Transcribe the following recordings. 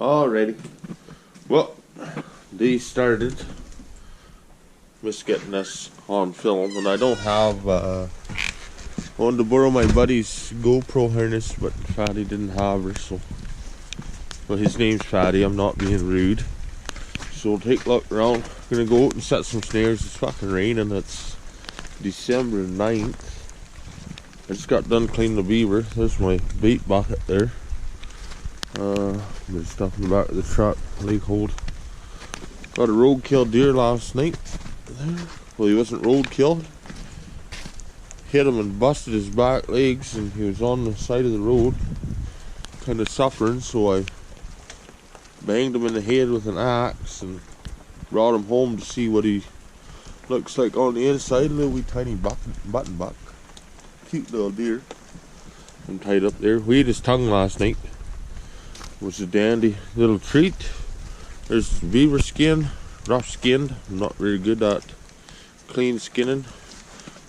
Alrighty. Well, they started. Missed getting this on film, and I don't have. Wanted to borrow my buddy's GoPro harness, but Fatty didn't have her, so. Well, his name's Fatty. I'm not being rude. So we'll take a look around. Gonna go out and set some snares. It's fucking raining. It's December 9th. I just got done cleaning the beaver. There's my bait bucket there. There's stuff in the back of the truck. Leg hold. Got a roadkill deer last night. Well, he wasn't roadkill. Hit him and busted his back legs, and he was on the side of the road, kind of suffering. So I banged him in the head with an axe and brought him home to see what he looks like on the inside. A little wee tiny button buck. Cute little deer. I'm tied up there. We ate his tongue last night. It was a dandy little treat. There's beaver skin, rough skinned. I'm not very good at clean skinning.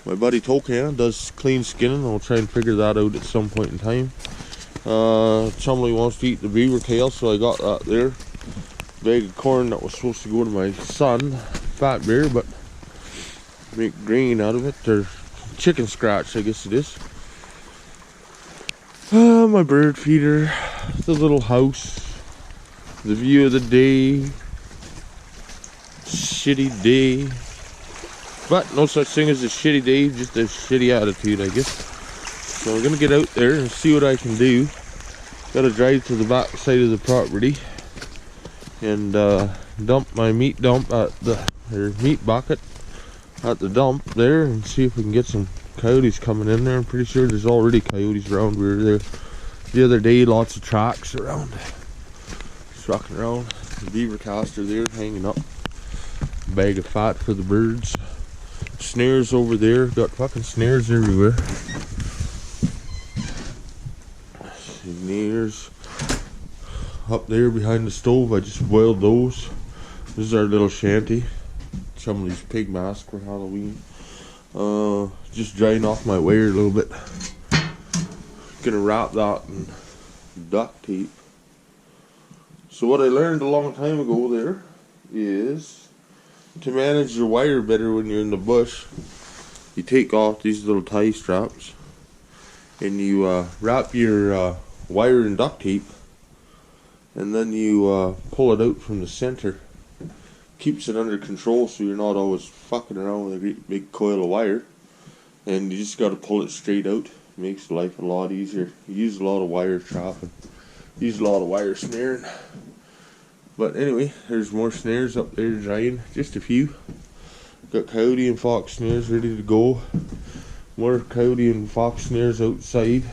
My buddy Tokan does clean skinning. I'll try and figure that out at some point in time. Somebody wants to eat the beaver tail, so I got that there. Bag of corn that was supposed to go to my son, Fat Bear, but make grain out of it, or chicken scratch, I guess it is. My bird feeder, the little house, the view of the day, shitty day, but no such thing as a shitty day, just a shitty attitude, I guess. So I'm gonna get out there and see what I can do. Gotta drive to the back side of the property and dump my meat dump at meat bucket at the dump there, and see if we can get some coyotes coming in there. I'm pretty sure there's already coyotes around. We were there the other day, lots of tracks around. Just walking around. The beaver caster there hanging up. Bag of fat for the birds. Snares over there. Got fucking snares everywhere. Snares up there behind the stove. I just boiled those. This is our little shanty. Somebody's pig mask for Halloween. Just drying off my wire a little bit. Gonna wrap that in duct tape. So what I learned a long time ago there is to manage your wire better when you're in the bush. You take off these little tie straps and you wrap your wire in duct tape, and then you pull it out from the center. Keeps it under control, so you're not always fucking around with a great big coil of wire, and you just got to pull it straight out. Makes life a lot easier. You use a lot of wire trapping, use a lot of wire snaring. But anyway, there's more snares up there drying, just a few. Got coyote and fox snares ready to go. More coyote and fox snares outside,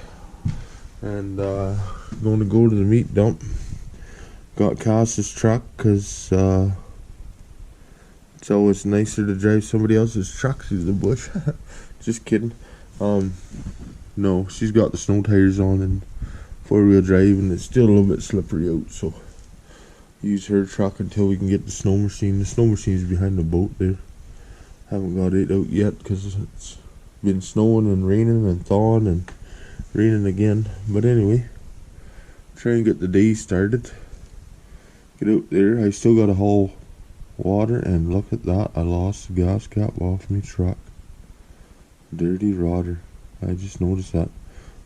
and going to go to the meat dump. Got Cass's truck because it's always nicer to drive somebody else's truck through the bush. Just kidding. No, she's got the snow tires on and 4-wheel drive, and it's still a little bit slippery out, so use her truck until we can get the snow machine. The snow machine is behind the boat there. Haven't got it out yet because it's been snowing and raining and thawing and raining again. But anyway, try and get the day started. Get out there. I still got to haul water, and look at that, I lost the gas cap off my truck. Dirty rotter. I just noticed that.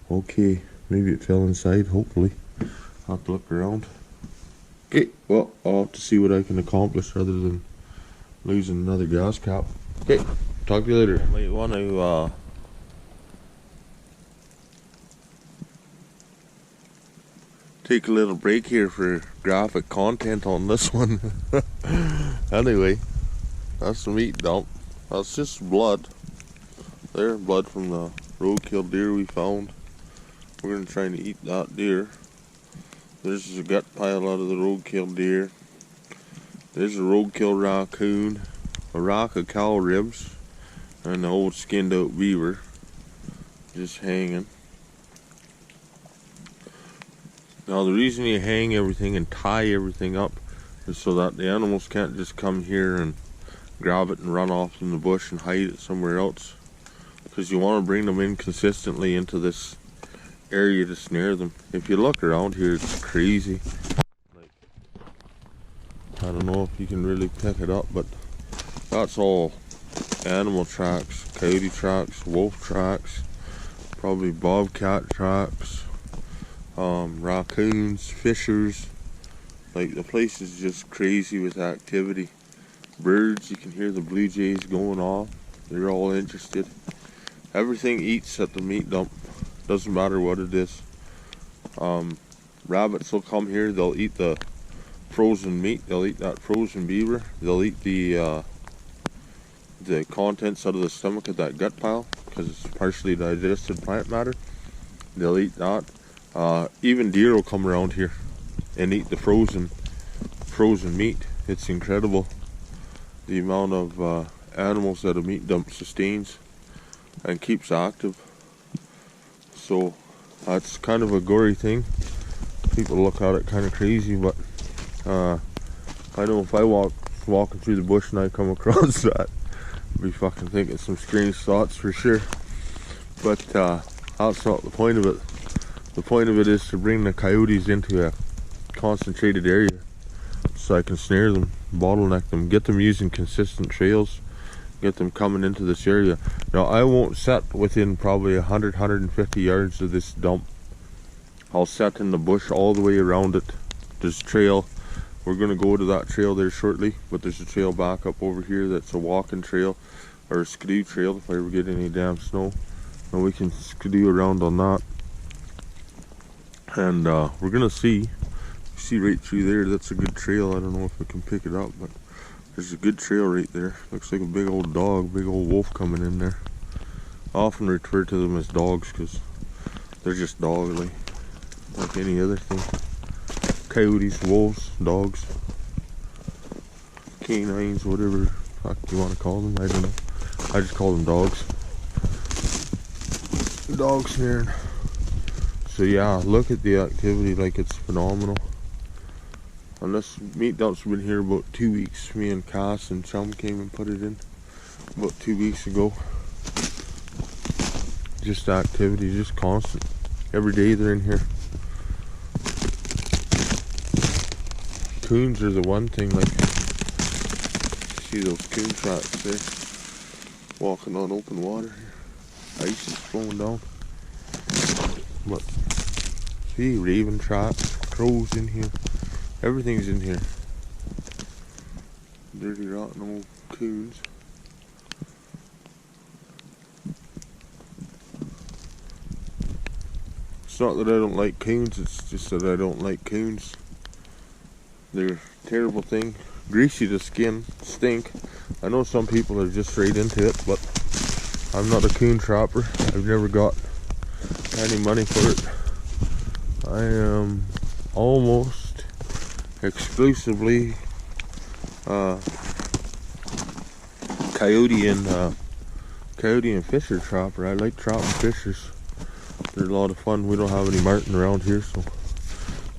Okay, maybe it fell inside, hopefully. I'll have to look around. Okay, well, I'll have to see what I can accomplish rather than losing another gas cap. Okay, talk to you later. Might want to take a little break here for graphic content on this one. Anyway, that's the meat dump. That's just blood. There, blood from the roadkill deer we found. We're gonna try and eat that deer. There's a gut pile out of the roadkill deer. There's a roadkill raccoon, a rack of cow ribs, and an old skinned out beaver just hanging. Now the reason you hang everything and tie everything up is so that the animals can't just come here and grab it and run off in the bush and hide it somewhere else, because you want to bring them in consistently into this area to snare them. If you look around here, it's crazy. Like, I don't know if you can really pick it up, but that's all animal tracks, coyote tracks, wolf tracks, probably bobcat tracks, raccoons, fishers. Like, the place is just crazy with activity. Birds, you can hear the blue jays going off. They're all interested. Everything eats at the meat dump. Doesn't matter what it is. Rabbits will come here. They'll eat the frozen meat. They'll eat that frozen beaver. They'll eat the contents out of the stomach of that gut pile, because it's partially digested plant matter. They'll eat that. Even deer will come around here and eat the frozen meat. It's incredible the amount of animals that a meat dump sustains and keeps active. So that's kind of a gory thing. People look at it kind of crazy, but I know if I walking through the bush and I come across that, I'd be fucking thinking some strange thoughts for sure. But that's not the point of it. The point of it is to bring the coyotes into a concentrated area so I can snare them, bottleneck them, get them using consistent trails, get them coming into this area. Now, I won't set within probably 100-150 yards of this dump. I'll set in the bush all the way around it. There's a trail. We're going to go to that trail there shortly, but there's a trail back up over here that's a walking trail, or a skidoo trail if I ever get any damn snow. And we can skidoo around on that. And we're going to see right through there. That's a good trail. I don't know if I can pick it up, but there's a good trail right there. Looks like a big old dog, big old wolf coming in there. I often refer to them as dogs because they're just dogly, like any other thing. Coyotes, wolves, dogs, canines, whatever fuck you want to call them. I don't know. I just call them dogs. Dog snaring. So yeah, look at the activity, like it's phenomenal. And this meat dump's been here about 2 weeks. Me and Cass and Chum came and put it in about 2 weeks ago. Just activity, just constant. Every day they're in here. Coons are the one thing, like, see those coon tracks there, walking on open water here. Ice is flowing down. But see, raven tracks, crows in here. Everything's in here. Dirty, rotten old coons. It's not that I don't like coons, it's just that I don't like coons. They're a terrible thing. Greasy to skin, stink. I know some people are just straight into it, but I'm not a coon trapper. I've never got any money for it. I am almost exclusively coyote and fisher trapper. I like trapping fishers. They're a lot of fun. We don't have any marten around here, so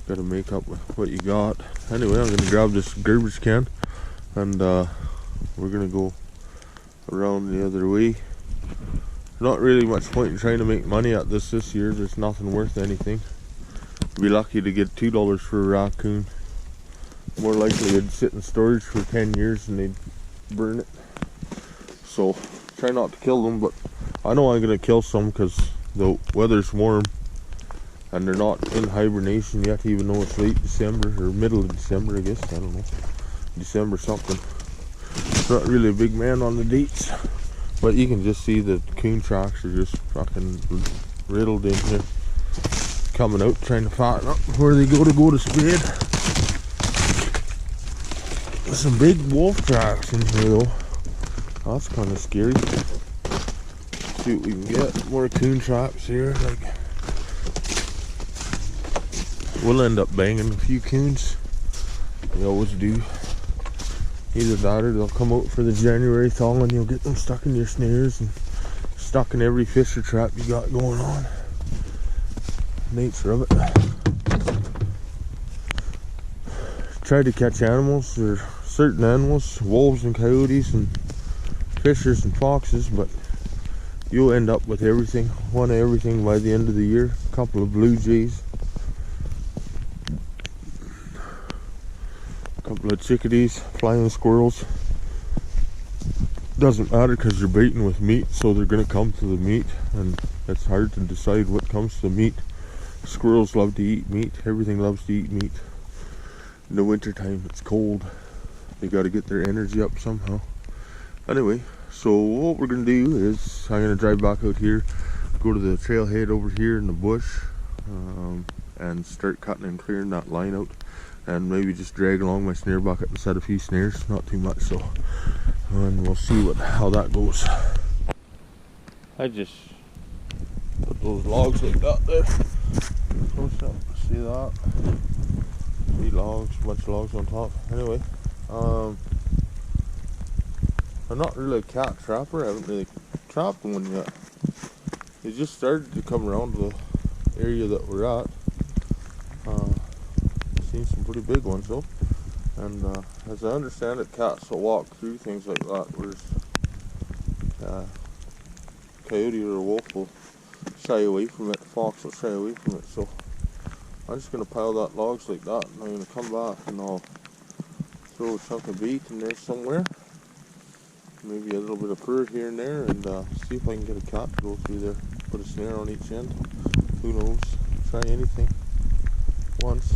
gotta make up with what you got. Anyway, I'm gonna grab this garbage can and we're gonna go around the other way. Not really much point in trying to make money at this year. There's nothing worth anything. Be lucky to get $2 for a raccoon. More likely it'd sit in storage for 10 years and they'd burn it. So try not to kill them, but I know I'm gonna kill some because the weather's warm and they're not in hibernation yet, even though it's late December or middle of December, I guess. I don't know, December something. Not really a big man on the dates, but you can just see the coon tracks are just fucking riddled in here, coming out trying to fatten up before they go to spade. There's some big wolf tracks in here though. That's kind of scary. See what we can get. More coon traps here. Like, we'll end up banging a few coons. We always do. Either that or they'll come out for the January thaw and you'll get them stuck in your snares and stuck in every fisher trap you got going on. Nature of it. Try to catch animals, or certain animals, wolves and coyotes and fishers and foxes, but you'll end up with everything, one of everything by the end of the year. A couple of blue jays, couple of chickadees, flying squirrels. Doesn't matter because you're baiting with meat, so they're gonna come to the meat, and it's hard to decide what comes to meat. Squirrels love to eat meat. Everything loves to eat meat. In the wintertime, it's cold. They got to get their energy up somehow. Anyway, so what we're gonna do is I'm gonna drive back out here, go to the trailhead over here in the bush, and start cutting and clearing that line out, and maybe just drag along my snare bucket and set a few snares, not too much, so, and we'll see how that goes. I just put those logs like that there. Close up, see that? 3 logs, a bunch of logs on top. Anyway, I'm not really a cat trapper. I haven't really trapped one yet. They just started to come around to the area that we're at. Seen some pretty big ones though. And as I understand it, cats will walk through things like that, whereas coyote or a wolf will shy away from it, fox will shy away from it. So I'm just going to pile that logs like that, and I'm going to come back and I'll throw a chunk of bait in there somewhere, maybe a little bit of fur here and there, and see if I can get a cat to go through there. Put a snare on each end, who knows, try anything once.